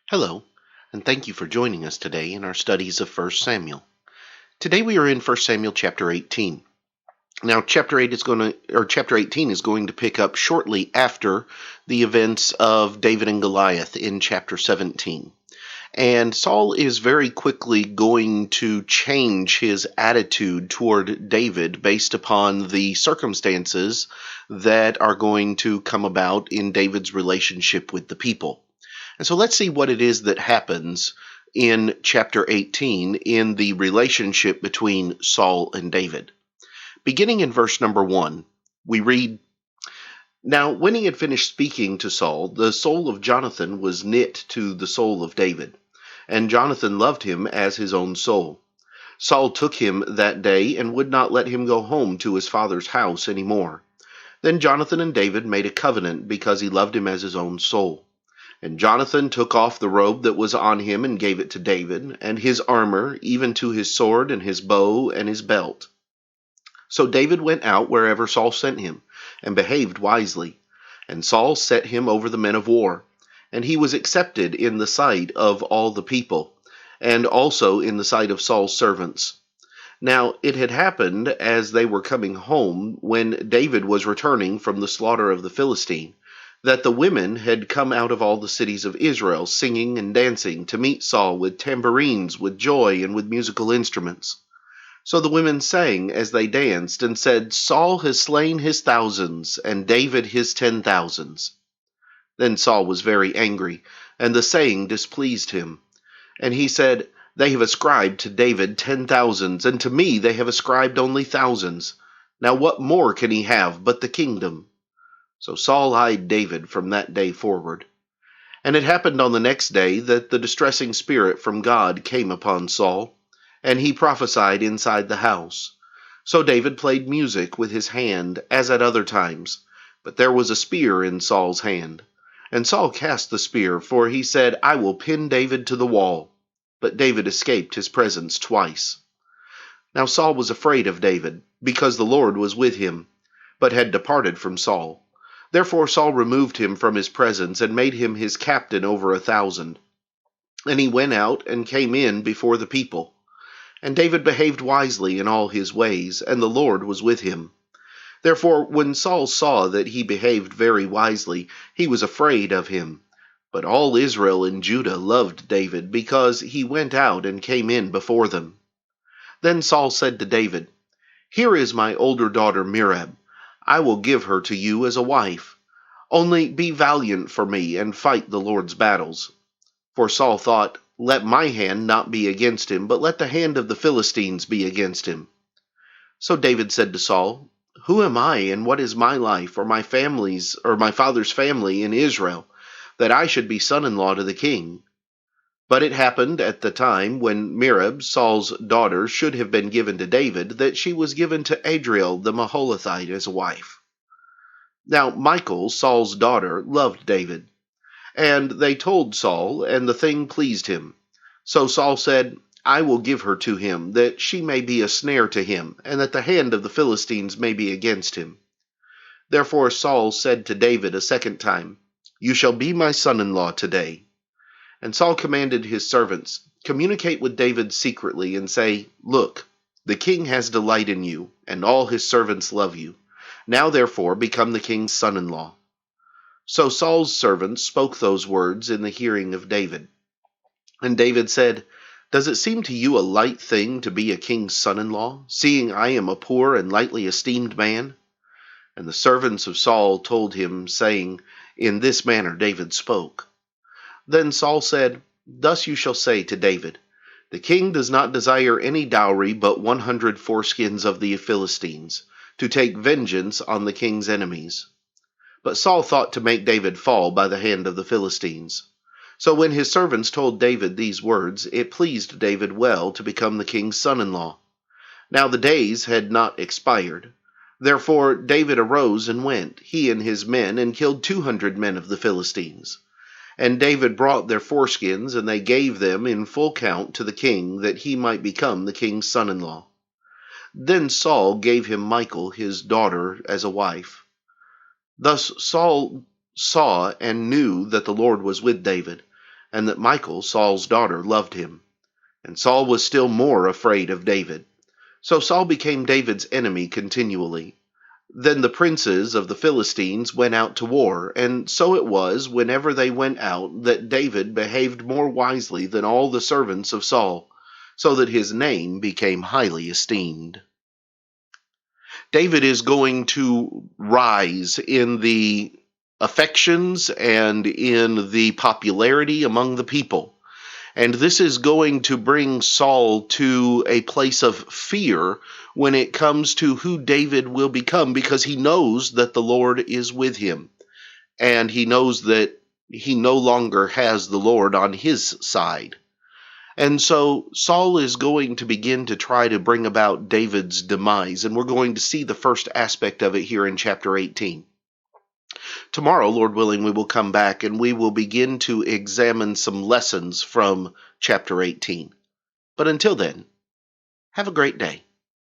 Hello, and thank you for joining us today in our studies of 1 Samuel. Today we are in 1 Samuel chapter 18. Now, chapter 18 is going to pick up shortly after the events of David and Goliath in chapter 17. And Saul is very quickly going to change his attitude toward David based upon the circumstances that are going to come about in David's relationship with the people. And so let's see what it is that happens in chapter 18 in the relationship between Saul and David. Beginning in verse number 1, we read, "Now when he had finished speaking to Saul, the soul of Jonathan was knit to the soul of David, and Jonathan loved him as his own soul. Saul took him that day and would not let him go home to his father's house any more. Then Jonathan and David made a covenant because he loved him as his own soul. And Jonathan took off the robe that was on him and gave it to David, and his armor, even to his sword and his bow and his belt. So David went out wherever Saul sent him, and behaved wisely. And Saul set him over the men of war. And he was accepted in the sight of all the people, and also in the sight of Saul's servants. Now it had happened as they were coming home, when David was returning from the slaughter of the Philistine, that the women had come out of all the cities of Israel, singing and dancing, to meet Saul with tambourines, with joy, and with musical instruments. So the women sang as they danced, and said, 'Saul has slain his thousands, and David his 10,000s. Then Saul was very angry, and the saying displeased him. And he said, 'They have ascribed to David 10,000s, and to me they have ascribed only thousands. Now what more can he have but the kingdom?' So Saul eyed David from that day forward. And it happened on the next day that the distressing spirit from God came upon Saul, and he prophesied inside the house. So David played music with his hand, as at other times, but there was a spear in Saul's hand. And Saul cast the spear, for he said, 'I will pin David to the wall.' But David escaped his presence twice. Now Saul was afraid of David, because the Lord was with him, but had departed from Saul. Therefore Saul removed him from his presence, and made him his captain over 1,000. And he went out and came in before the people. And David behaved wisely in all his ways, and the Lord was with him. Therefore when Saul saw that he behaved very wisely, he was afraid of him. But all Israel and Judah loved David, because he went out and came in before them. Then Saul said to David, 'Here is my older daughter Merab. I will give her to you as a wife. Only be valiant for me, and fight the Lord's battles.' For Saul thought, 'Let my hand not be against him, but let the hand of the Philistines be against him.' So David said to Saul, 'Who am I, and what is my life, or my father's family in Israel, that I should be son-in-law to the king?' But it happened at the time when Merab, Saul's daughter, should have been given to David, that she was given to Adriel the Maholathite as a wife. Now Michal, Saul's daughter, loved David. And they told Saul, and the thing pleased him. So Saul said, 'I will give her to him, that she may be a snare to him, and that the hand of the Philistines may be against him.' Therefore Saul said to David a second time, 'You shall be my son-in-law today.' And Saul commanded his servants, 'Communicate with David secretly, and say, Look, the king has delight in you, and all his servants love you. Now therefore become the king's son-in-law.' So Saul's servants spoke those words in the hearing of David. And David said, 'Does it seem to you a light thing to be a king's son-in-law, seeing I am a poor and lightly esteemed man?' And the servants of Saul told him, saying, 'In this manner David spoke.' Then Saul said, 'Thus you shall say to David, The king does not desire any dowry but 100 foreskins of the Philistines, to take vengeance on the king's enemies.' But Saul thought to make David fall by the hand of the Philistines. So when his servants told David these words, it pleased David well to become the king's son-in-law. Now the days had not expired. Therefore David arose and went, he and his men, and killed 200 men of the Philistines. And David brought their foreskins, and they gave them in full count to the king, that he might become the king's son-in-law. Then Saul gave him Michal his daughter as a wife. Thus Saul saw and knew that the Lord was with David, and that Michal, Saul's daughter, loved him. And Saul was still more afraid of David. So Saul became David's enemy continually. Then the princes of the Philistines went out to war, and so it was, whenever they went out, that David behaved more wisely than all the servants of Saul, so that his name became highly esteemed. David is going to rise in the affections and in the popularity among the people. And this is going to bring Saul to a place of fear when it comes to who David will become, because he knows that the Lord is with him. And he knows that he no longer has the Lord on his side. And so Saul is going to begin to try to bring about David's demise. And we're going to see the first aspect of it here in chapter 18. Tomorrow, Lord willing, we will come back and we will begin to examine some lessons from chapter 18. But until then, have a great day.